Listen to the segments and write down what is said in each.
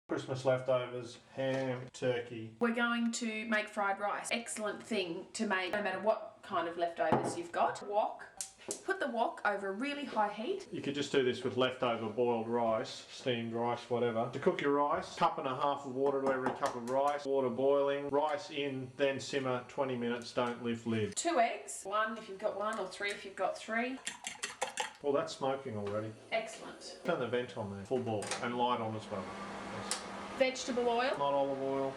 Christmas leftovers, ham, turkey. We're going to make fried rice. Excellent thing to make no matter what kind of leftovers you've got. Wok. Put the wok over a really high heat. You could just do this with leftover boiled rice, steamed rice, whatever. To cook your rice, 1.5 cups of water to every cup of rice, water boiling, rice in, then simmer 20 minutes, don't lift lid. 2 eggs, 1 if you've got 1 or 3 if you've got 3. Well, that's smoking already. Excellent. Turn the vent on there, full ball, and light on as well. Yes. Vegetable oil. Not olive oil.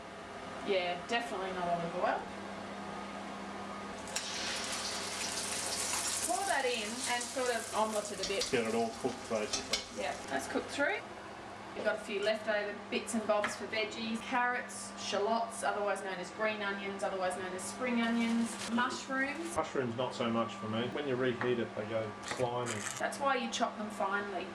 Yeah, definitely not olive oil. Pour that in and sort of omelette it a bit. Get it all cooked basically. Yeah, that's cooked through. You've got a few leftover bits and bobs for veggies. Carrots, shallots, otherwise known as green onions, otherwise known as spring onions. Mushrooms. Mushrooms not so much for me. When you reheat it, they go slimy. That's why you chop them finely.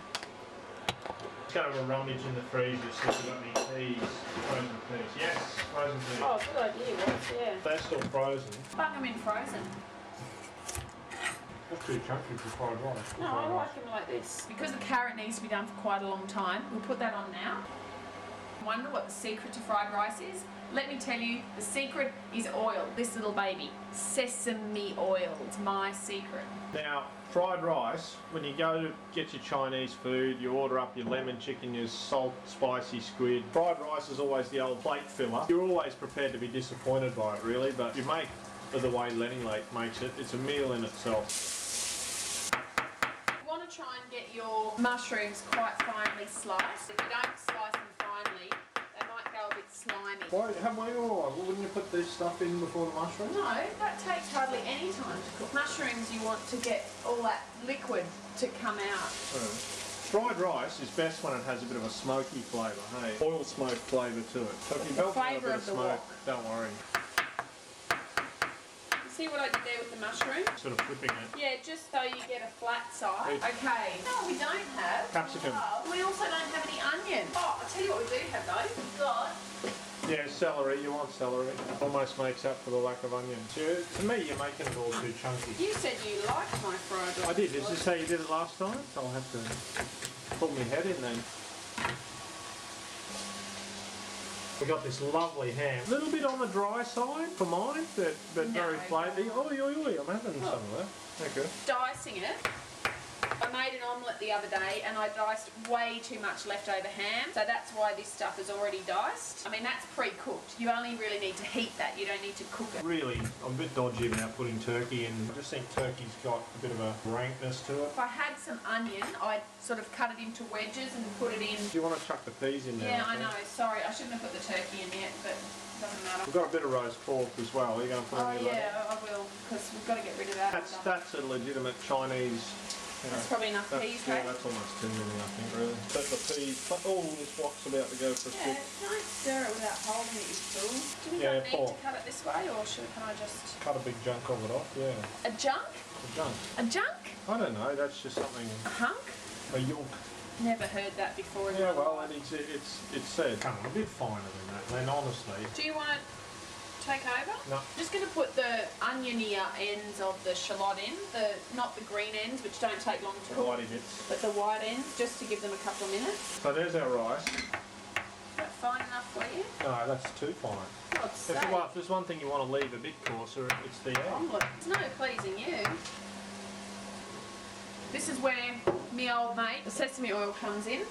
Let's go to a rummage in the freezer, see if we've got any peas. Frozen peas. Yes, frozen peas. Oh, good idea, Ross, yeah. They're still frozen. Bung them in frozen. That's too chunky for fried rice. No, I like them like this. Because the carrot needs to be done for quite a long time, we'll put that on now. Wonder what the secret to fried rice is? Let me tell you, the secret is oil. This little baby, sesame oil. It's my secret. Now, fried rice, when you go to get your Chinese food, you order up your lemon chicken, your salt, spicy squid. Fried rice is always the old plate filler. You're always prepared to be disappointed by it, really, but you make it the way Lenny makes it. It's a meal in itself. You want to try and get your mushrooms quite finely sliced. If you don't slice them finely, they might go a bit slimy. Why, wouldn't you put this stuff in before the mushrooms? No, that takes hardly any time to cook. Mushrooms, you want to get all that liquid to come out. Fried rice is best when it has a bit of a smoky flavour, hey? Oil smoke flavour to it. So if you belt in a bit of smoke, don't worry. See what I did there with the mushroom? Sort of flipping it. Yeah, just so you get a flat side. Okay. No, we don't have capsicum. We also don't have any onion. Oh, I'll tell you what we do have though. We've got... Yeah, celery. You want celery. Almost makes up for the lack of onion. To me, you're making it all too chunky. You said you liked my fried rice. I did. Is this how you did it last time? I'll have to pull my head in then. We got this lovely ham. A little bit on the dry side for mine, but very flavoury. Oi, oi, oi, I'm having some of that. Thank you. Dicing it. I made an omelette the other day and I diced way too much leftover ham, so that's why this stuff is already diced. I mean, that's pre-cooked. You only really need to heat that, you don't need to cook it. Really, I'm a bit dodgy about putting turkey in. I just think turkey's got a bit of a rankness to it. If I had some onion, I'd sort of cut it into wedges and put it in. Do you want to chuck the peas in there? Yeah, I know. Sorry, I shouldn't have put the turkey in yet, but it doesn't matter. We've got a bit of roast pork as well. Are you going to put any of that? Yeah, I will, because we've got to get rid of that. That's a legitimate Chinese. That's probably enough peas, yeah, that's almost too many, I think, really. But the peas, oh, this wok's about to go for a cook. Don't stir it without holding it, you fool. Do we not need to cut it this way, or can I just... Cut a big chunk of it off, yeah. A junk? A junk. A junk? I don't know, that's just something... A hunk? A yolk. Never heard that before in Yeah, my well, life. it's said. Come on, a bit finer than that, then, honestly. Do you want to take over? No. I'm just going to put the onionier ends of the shallot in, not the green ends, which don't take long to cook, Whitey bits. but the white ends, just to give them a couple of minutes. So there's our rice. Is that fine enough for you? No, that's too fine. If there's one thing you want to leave a bit coarser, it's the egg. Omelette. It's no pleasing you. This is where me old mate, the sesame oil, comes in.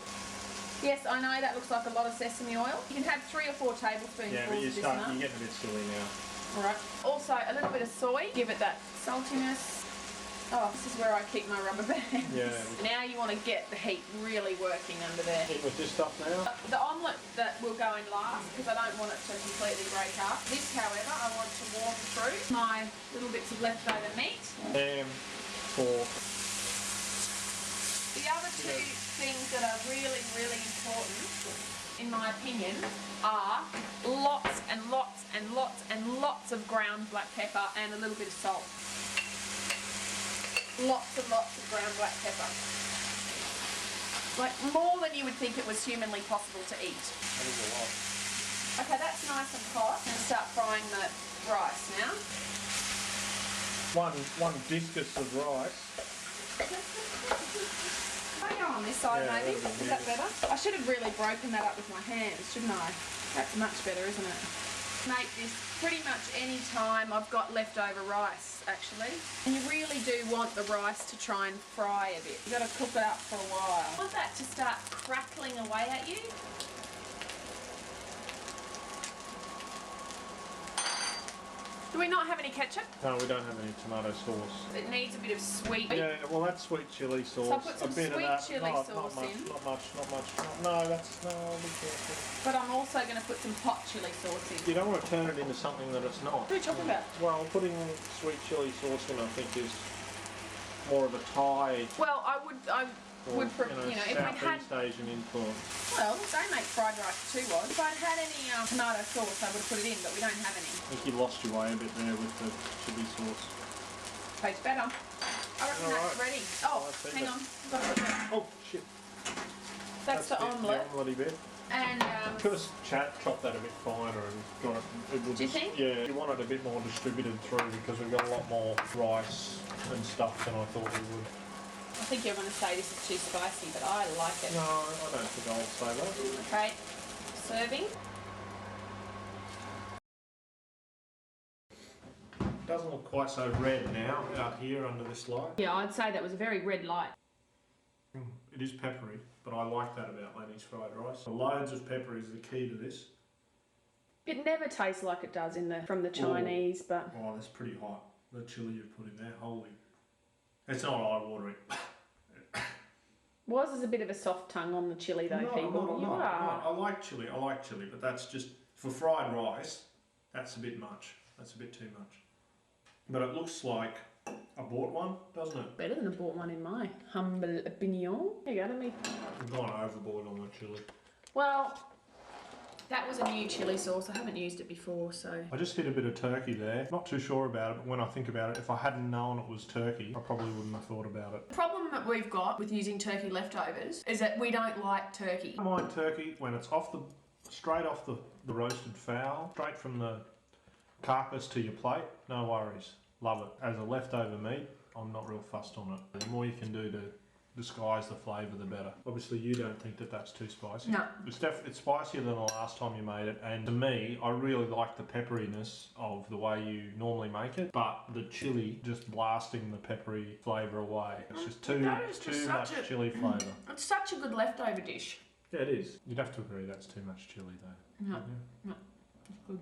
Yes, I know that looks like a lot of sesame oil. You can have 3 or 4 tablespoons yeah, of but this you're getting a bit silly now. Alright. Also, a little bit of soy. Give it that saltiness. Oh, this is where I keep my rubber bands. Yeah. Now you want to get the heat really working under there. Eat with this stuff now? The omelette that will go in last, because I don't want it to completely break up. This, however, I want to warm through my little bits of leftover meat. Ham, pork. The other 2 things that are really, really important, in my opinion, are lots and lots and lots and lots of ground black pepper and a little bit of salt. Lots and lots of ground black pepper. Like more than you would think it was humanly possible to eat. That is a lot. Okay, that's nice and hot. I'm going to start frying the rice now. One discus of rice. Okay, go on this side Yeah, maybe? that'll be Is that better? I should have really broken that up with my hands, shouldn't I? That's much better, isn't it? Make this pretty much any time I've got leftover rice, actually. And you really do want the rice to try and fry a bit. You've got to cook it up for a while. I want that to start crackling away at you. Do we not have any ketchup? No, we don't have any tomato sauce. It needs a bit of sweet. Yeah, well that's sweet chilli sauce. So I put some a bit sweet of that. chilli not sauce much, in. Not much. No, that's no. Be careful. But I'm also going to put some hot chilli sauce in. You don't want to turn it into something that it's not. What are you talking about? Well, putting sweet chilli sauce in, I think, is more of a Thai. Well, I would, Or, if we had, Southeast Asian influence. well, they make fried rice too, was. If I'd had any tomato sauce, I would have put it in, but we don't have any. I think you lost your way a bit there with the chilli sauce. Tastes better. I reckon that's ready. Oh, that's hang it. on. Got to put that. Oh shit! That's the omelette. The omelette bit. And Could have chopped that a bit finer and got it. Do you think? Yeah, you want it a bit more distributed through because we've got a lot more rice and stuff than I thought we would. I think you're going to say this is too spicy, but I like it. No, I don't think I'll say that. Okay, serving. Doesn't look quite so red now out here under this light. Yeah, I'd say that was a very red light. It is peppery, but I like that about Lenny's fried rice. The loads of pepper is the key to this. It never tastes like it does from the Chinese, but... Oh, that's pretty hot. The chilli you've put in there, holy. It's not eye-watering. Was is a bit of a soft tongue on the chilli though, people. No, I like chilli, but that's just, for fried rice, that's a bit much. That's a bit too much. But it looks like I bought one, doesn't it? Better than I bought one in my humble opinion. There you go, let me... I've gone overboard on the chilli. Well, that was a new chilli sauce. I haven't used it before, so... I just hit a bit of turkey there. Not too sure about it, but when I think about it, if I hadn't known it was turkey, I probably wouldn't have thought about it. The problem that we've got with using turkey leftovers is that we don't like turkey. I mind turkey when it's straight off the roasted fowl, straight from the carcass to your plate, no worries. Love it. As a leftover meat, I'm not real fussed on it. The more you can do to disguise the flavour, the better. Obviously, you don't think that that's too spicy. No. It's spicier than the last time you made it, and to me, I really like the pepperiness of the way you normally make it, but the chilli just blasting the peppery flavour away. It's just too much chilli flavour. It's such a good leftover dish. Yeah, it is. You'd have to agree that's too much chilli though. No, no, it's good.